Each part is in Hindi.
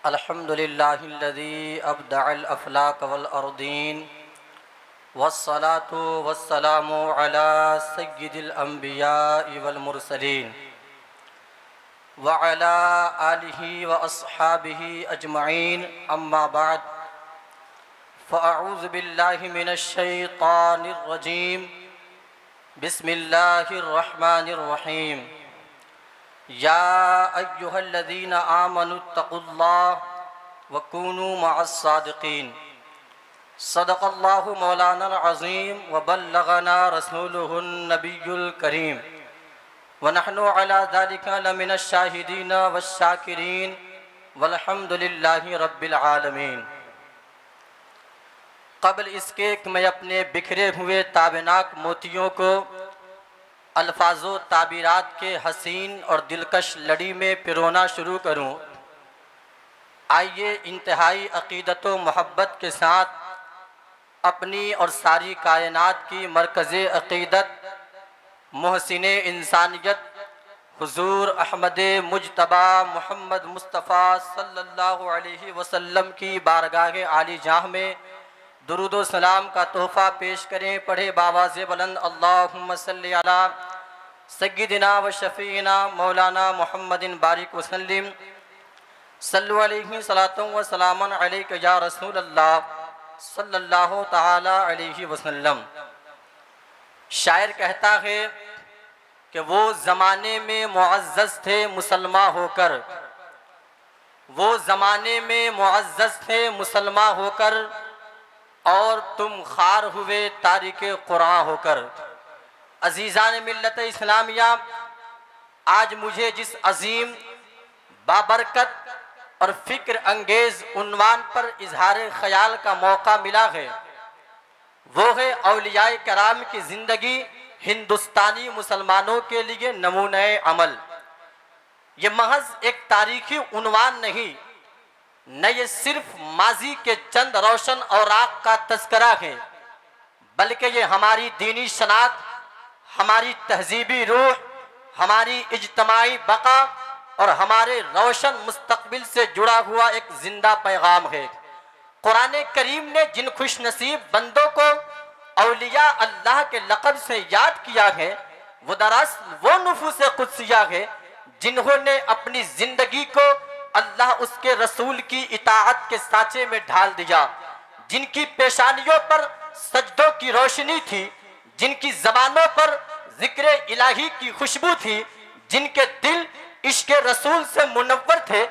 अल्हम्दुलिल्लाहिल्लज़ी अब्दअल अफ़लाक वल अर्दीन वस्सलातु वस्सलामु अला सय्यिदिल अंबियाइ वल मुरसलीन व अला आलिहि व अस्हाबिहि अजमईन अम्मा बाद फ़अऊज़ु बिल्लाहि मिनश शैतानिर रजीम बिस्मिल्लाहिर रहमानिर रहीम या अय्युहल्लज़ीना आमनुत्तक़ुल्लाह वकूनू मअस्सादिक़ीन सदक़ल्लाहु मौलानाल अज़ीम व बल्लगना रसूलुहुन नबियुल करीम व नहनु अला ज़ालिका लमिनश शाहिदीन वश्शाकिरीन वल्हम्दुलिल्लाहि रब्बिल आलमीन। क़ब्ल इसके कि मैं अपने बिखरे हुए ताबनाक मोतियों को अल्फाज़ो ताबीरात के हसीन और दिलकश लड़ी में पिरोना शुरू करूं, आइए इंतहाई अक़ीदत व मोहब्बत के साथ अपनी और सारी कायनात की मरकज़े अक़ीदत मोहसिने इंसानियत हुज़ूर अहमद मुज्तबा मोहम्मद मुस्तफ़ा सल्लल्लाहु अलैहि वसल्लम की बारगाह आली जाह में दुरूद व सलाम का तोहफ़ा पेश करें। पढ़े बावाज़े बुलंद अल्लाहुम्मा सल्लि अला सय्यिदिना व शफ़ीना मौलाना मुहम्मदिन बारिक वसल्लिम सल्लु अलैहि सलातुन व सलामुन अलैका या रसूलल्लाह सल्लल्लाहु तआला अलैहि वसल्लम। शायर कहता है कि वो ज़माने में मुअज़्ज़ज़ थे मुसलमान होकर, वो ज़माने में मुअज़्ज़ज़ थे मुसलमान होकर, और तुम खार हुए तारिके कुरान होकर। अजीज़ान मिल्लत इस्लामिया, आज मुझे जिस अजीम बाबरकत और फ़िक्र अंगेज़ उन्वान पर इजहार ख़याल का मौका मिला है, वो है औलियाए कराम की ज़िंदगी हिंदुस्तानी मुसलमानों के लिए नमूने अमल। ये महज एक तारीख़ी उन्वान नहीं, न ये सिर्फ माजी के चंद रोशन औराक का तज़किरा है, बल्कि ये हमारी दीनी शनाख्त, हमारी तहजीबी रूह, हमारी इज्तमाई बका और हमारे रोशन मुस्तकबिल से जुड़ा हुआ एक जिंदा पैगाम है। कुरान करीम ने जिन खुश नसीब बंदों को औलिया अल्लाह के लक़ब से याद किया है, वो दरअसल वो नुफूस कुद्सिया है जिन्होंने अपनी जिंदगी को अल्लाह उसके रसूल की इताअत के सांचे में ढाल दिया, जिनकी पेशानियों पर सजदों की रोशनी थी, जिनकी ज़बानों पर जिक्र इलाही की खुशबू थी, जिनके दिल इश्क रसूल से मुनव्वर थे,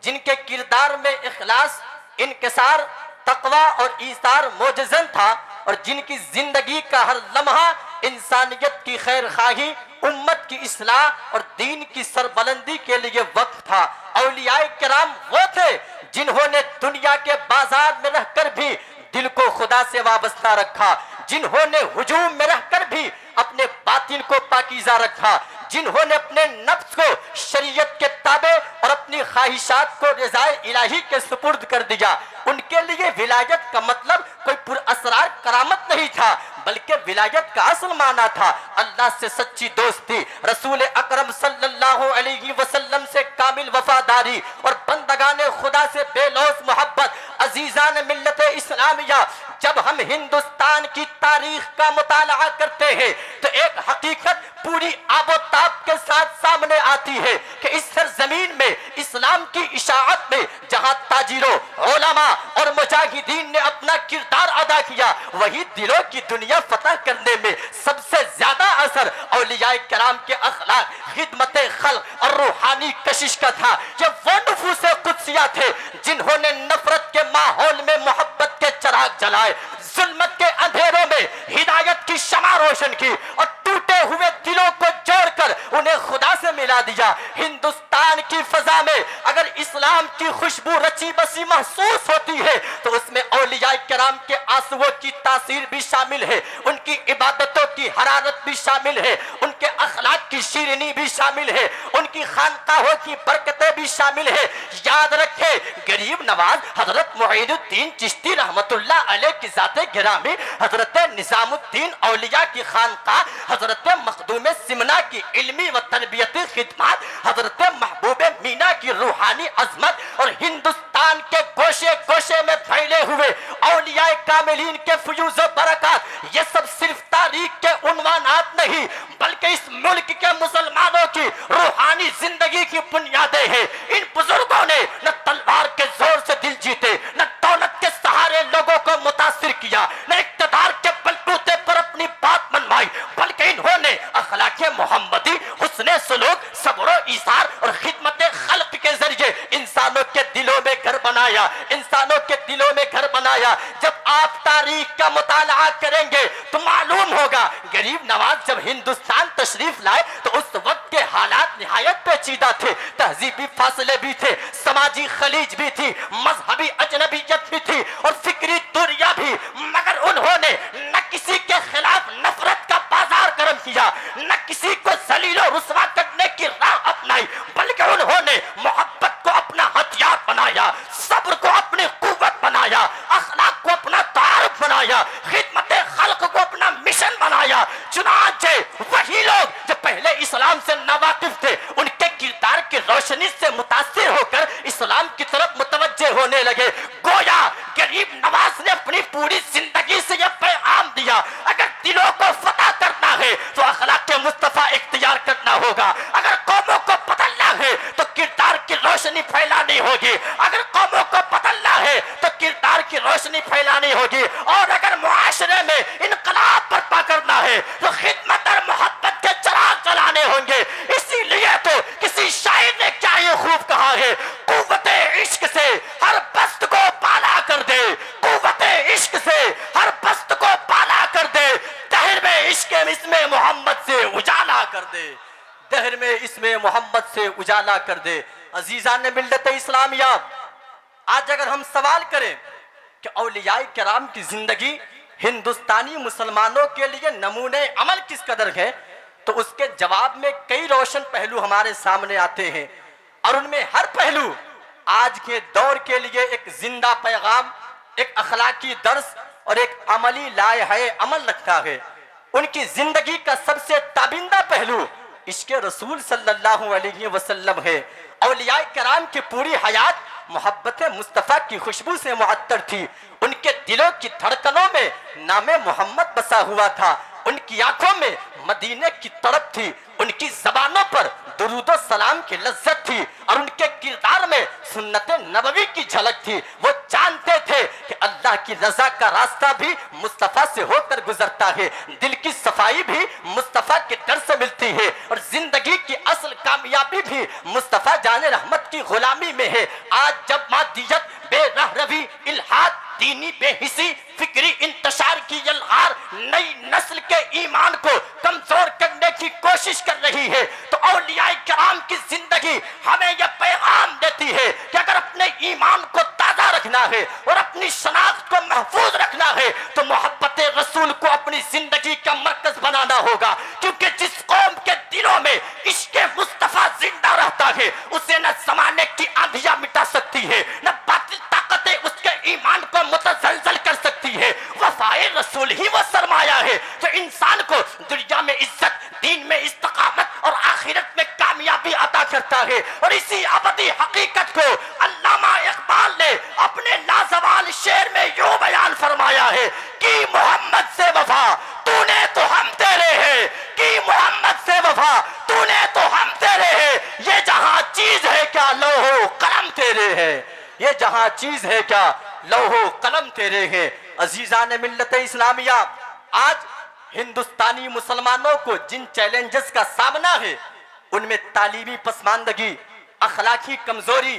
जिनके किरदार में इखलास, इनकिसार, तक़वा और ईसार मोजज़न था, और जिनकी जिंदगी का हर लम्हा इंसानियत की खैर खाही, उम्मत की इस्लाह और दीन की सरबलंदी के लिए वक्त था। औलियाए किराम वो थे जिन्होंने दुनिया के बाजार में रहकर भी दिल को खुदा से वाबस्ता रखा, जिन्होंने हुजूम में रहकर भी अपने बातिन को पाकीज़ा रखा, जिन्होंने अपने नफ्स को शरीयत के ताबे और अपनी ख्वाहिशात को रिज़ाए इलाही के सुपुर्द कर दिया। उनके लिए विलायत का मतलब कोई पुरअसरार करामत नहीं था, बल्कि विलायत का असल माना था अल्लाह से सच्ची दोस्ती, रसूल अकरम सल्लल्लाहु अलैहि वसल्लम से कामिल वफादारी और बंदगाने खुदा से बेलौस मोहब्बत। अजीज़ान मिल्लत इस्लामिया, जब हम हिंदुस्तान की तारीख का मुताला करते हैं तो एक हकीकत पूरी आबोताब के साथ सामने आती है कि इस सरजमीन में इस्लाम की इशाअत में जहां ताजिरों, उलमा और मुजाहिदीन ने अपना किरदार अदा किया, वही दिलों की दुनिया फतह करने में सबसे ज्यादा असर औलियाए किराम के अखलाक, खिदमत खल्क और रूहानी कशिश का था। ये वो नुफूस कुद्सिया थे जिन्होंने नफरत के माहौल में मोहब्बत के चिराग जलाए, जुल्मत के अंधेरों में हिदायत की शमा रोशन की और टूटे हुए दिलों को जोड़कर उन्हें खुदा से मिला दिया। हिंदुस्तान की फजा में अगर इस्लाम की खुशबू रची बसी महसूस होती है तो उसमें औलिया किराम के आंसुओं की तासीर भी शामिल है, उनकी इबादतों की हरारत भी शामिल है, उनके अखलाक की शीरनी भी शामिल है, उनकी खानकाहों की बरकतें भी शामिल है। याद रखे, गरीब नवाज हजरत मुईनुद्दीन चिश्ती रहमतुल्लाह अलैह की जाते गिरामी, हजरत निजामुद्दीन औलिया की खानका, हजरत मखदूम सिमना की इल्मी व तरबियती खिदमत, हजरत महबूब मीना की रूहानी अजमत और हिंदुस्तान के गोशे गोशे में फैले हुए औलियाए कामिलीन के फयूज़ बरकत, ये सब सिर्फ तारीख के उन्वानात नहीं बल्कि इस मुल्क के मुसलमानों की रूहानी जिंदगी की बुनियादें हैं। इन बुजुर्गों ने न तलवार के जोर से दिल जीते, न दौलत के सहारे लोगों को मुतासिर किया, न इक्तदार के बलबूते पर अपनी बात मनवाई, बल्कि इन्होंने अखलाके मोहम्मदी, हुस्ने सुलूक, सब्र ईसार और खिदमत खल्क के जरिए इंसानों के दिलों में घर बनाया, इंसानों के दिलों में घर बनाया। जब आप तारीख का मुताला करेंगे तो मालूम होगा गरीब नवाज जब हिंदुस्तान तशरीफ लाए तो उस वक्त के हालात निहायत पेचीदा थे, तहजीबी फासले भी थे, समाजी खलीज भी थी, मजहबी अजनबियत भी थी और फिक्री दूरिया भी, मगर उन्होंने न किसी के खिलाफ नफरत का बाजार गर्म किया, न किसी को जलील और रुसवा करने की राह अपनाई, बल्कि उन्होंने मोहब्बत को अपना हथियार बनाया, सब्र को अपनी कुव्वत बनाया, अखलाक को अपना तारुफ बनाया, खिदमत खल्क को अपना मिशन बनाया। चुनांचे वही लोग जो पहले इस्लाम से नावाकिफ थे, उनके किरदार की रोशनी से मुतासिर होकर इस्लाम की तरफ मुतवज्जे होने लगे। गोया गरीब नवाज ने अपनी पूरी जिंदगी से यह पैगाम दिया, अगर दिलों को फतह करना है तो अखलाक मुस्तफा इख्तियार करना होगा, अगर कौमों को बदलना है तो किरदार की रोशनी फैलानी होगी, अगर कौमों को बदलना है तो किरदार की रोशनी फैलानी होगी, और अगर मुआशरे में इनकलाब बर्पा करना है तो खिदमत और मोहब्बत के चिराग जलाने होंगे। इसीलिए तो किसी शायर ने क्या ये खूब कहा है, कुव्वते इश्क से हर बस्त को पाला कर दे, कुव्वते इश्क से हर बस्त को पाला कर दे, दहर में इश्क इसमें मोहम्मद से उजाला कर दे, दहर में इसमें मोहम्मद से उजाला कर दे। अजीजान ने मिल्लत इस्लामिया, आज अगर हम सवाल करें कि औलियाए किराम की जिंदगी हिंदुस्तानी मुसलमानों के लिए नमूने अमल किस कदर है, तो उसके जवाब में कई रोशन पहलू हमारे सामने आते हैं और उनमें हर पहलू आज के दौर के लिए एक जिंदा पैगाम, एक अखलाकी दर्स और एक अमली लाए अमल रखता है। उनकी जिंदगी का सबसे ताबिंदा पहलू इश्क रसूल सल्लल्लाहु अलैहि वसल्लम है। औलियाए किराम की पूरी हयात मोहब्बत मुस्तफ़ा की खुशबू से मुअत्तर थी, उनके दिलों की धड़कनों में नामे मोहम्मद बसा हुआ था, उनकी आंखों में मदीने की तड़प थी, उनकी जबानों पर दुरूद सलाम की लज्जत थी और उनके किरदार में सुन्नत नबवी की झलक थी। वो जानते थे कि अल्लाह की रजा का रास्ता भी मुस्तफ़ा से होकर गुजरता है, दिल की सफाई भी मुस्तफ़ा के डर से मिलती है और जिंदगी की असल कामयाबी भी मुस्तफ़ा जाने रहमत की गुलामी में है। आज जब मादियत, बेरहरवी, इल्हाद, दीनी बेहिसी, फिक्री इंतशार की यलगार नई नस्ल के ईमान को कमजोर करने की कोशिश कर रही है, तो औलियाए किराम की जिंदगी हमें यह पैगाम देती है कि अगर अपने ईमान को ताजा रखना है और अपनी शनाख्त को महफूज रखना है तो मोहब्बत रसूल को अपनी जिंदगी का मरकज बनाना होगा, क्योंकि जिस कौम के दिलों में इश्क मुस्तफा जिंदा रहता है उसे न जमाने की आंधियां मिटा सकती है, न बातिल ताकतें उसके ईमान को मुतजलजल कर सकती है। वफाए रसूल ही वो सरमाया है जो इंसान को दुनिया में इज्जत, दीन में इस्तकामत और आखिरत में कामयाबी अता करता है। और इसी अबदी हकीकत को अल्लामा इकबाल ने अपने लाजवाल शेर में यूं बयान फरमाया है कि मोहम्मद से वफा तूने तो हम तेरे हैं, कि मोहम्मद से वफा तूने तो हम तेरे हैं, ये जहां चीज है क्या लौहो कलम तेरे हैं, ये जहां चीज है क्या लौहो कलम तेरे हैं। अजीजान मिल्लत इस्लामिया, आज हिंदुस्तानी मुसलमानों को जिन चैलेंजेस का सामना है उनमें तालीमी पसमानदगी, अखलाकी कमजोरी,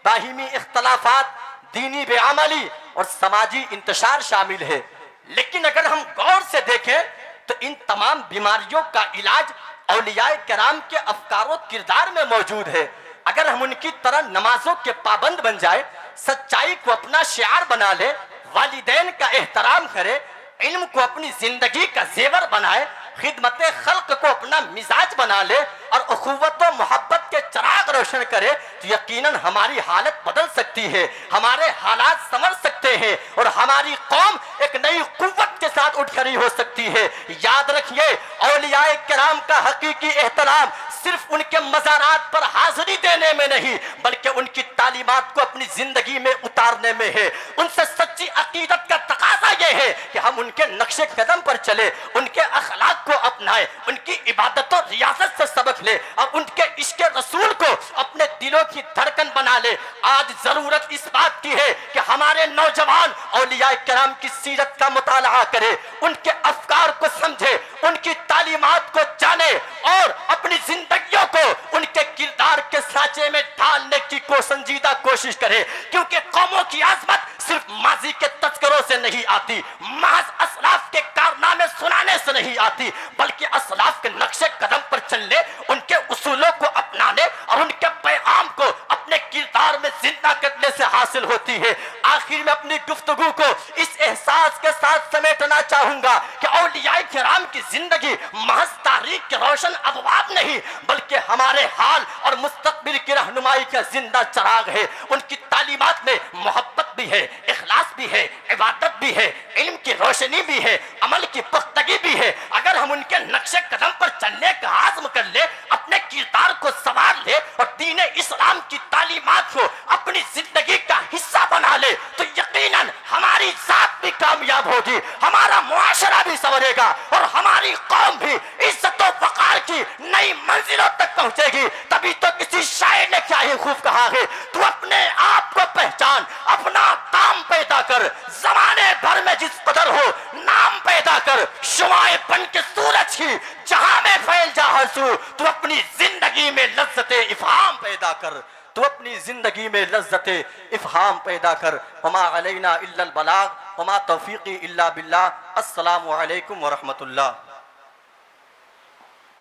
बाहिमी इख्तलाफात, दीनी बेअमली और समाजी इंतशार शामिल है। लेकिन अगर हम गौर से देखें तो इन तमाम बीमारियों का इलाज औलियाए किराम के अफकार किरदार में मौजूद है। अगर हम उनकी तरह नमाजों के पाबंद बन जाए, सच्चाई को अपना शियार बना ले, वालिदैन का एहतराम करे, इल्म को अपनी जिंदगी का जेवर बनाए, खिदमत खल्क को अपना मिजाज बना ले और अखुवत व मोहब्बत के चिराग रोशन करे तो यकीनन हमारी हालत बदल सकती है, हमारे हालात संवर सकते हैं और हमारी कौम एक नई कुव्वत के साथ उठ खड़ी हो सकती है। याद रखिए, औलियाए किराम का हकीकी एहतराम सिर्फ उनके मज़ारात पर हाजिरी देने में नहीं बल्कि उनकी तालीमात को अपनी जिंदगी में उतारने में है। उनसे सच्ची अकीदत का तकाजा यह है कि हम उनके नक्शे कदम पर चले, उनके अखलाक को अपनाएं, उनकी इबादत और रियासत से सबक ले और उनके इश्क रसूल को अपने दिलों की धड़कन बना ले। आज जरूरत इस बात की है कि हमारे नौजवान औलिया किराम की सीरत का मुताला करे, उनके अफकार को समझे, उनकी तालीमात को जाने और अपनी जिंदगियों को उनके किरदार के सांचे में ढालने की संजीदा कोशिश करे। क्योंकि कौमों की आज़मत सिर्फ माजी के तस्करों से नहीं आती, महज असलाफ के कारनामे सुनाने से नहीं आती, बल्कि असलाफ के नक्शे कदम पर चलने, उनके उसूलों को अपनाने और उनके पैगाम को अपने किरदार में जिंदा करने से हासिल होती है। आखिर में अपनी गुफ्तगू को इस एहसास के साथ समेटना चाहूंगा कि औलियाए किराम की जिंदगी महज तारीख के रोशन अबवाब नहीं बल्कि हमारे हाल और मुस्तकबिल की रहनुमाई का जिंदा चराग है। उनकी तालीमात में मोहब्बत भी है, इखलास भी है, इबादत भी है, इल्म की रोशनी भी है, अमल की पुख्तगी भी है। अगर हम उनके नक्शे कदम पर चलने का आज़्म कर ले, अपने किरदार को संवार ले और दीन इस्लाम की तालीमात को अपनी जिंदगी का हिस्सा बना ले तो यकीनन हमारी जात भी कामयाब होगी, हमारा मुआशरा भी संवरेगा और हमारी कौम भी इज्जत और वक़ार की नई मंजिलों तक पहुंचेगी। तभी तो किसी शायर ने क्या ही खूब कहा है, तू अपने आप को पहचान, अपना दाम पैदा कर, जमाने भर में जिस कदर हो नाम पैदा कर, शुआए बन के सूरज की जहां में फैल जा हर सू। तू अपनी जिंदगी में लज्जते इफ़हाम पैदा कर, तू अपनी जिंदगी में लज्जते इफ़हाम पैदा कर। वमा अलैना इल्लल बलाग वमा तौफीकी इल्ला बिल्लाह। अस्सलामु अलैकुम व रहमतुल्लाह।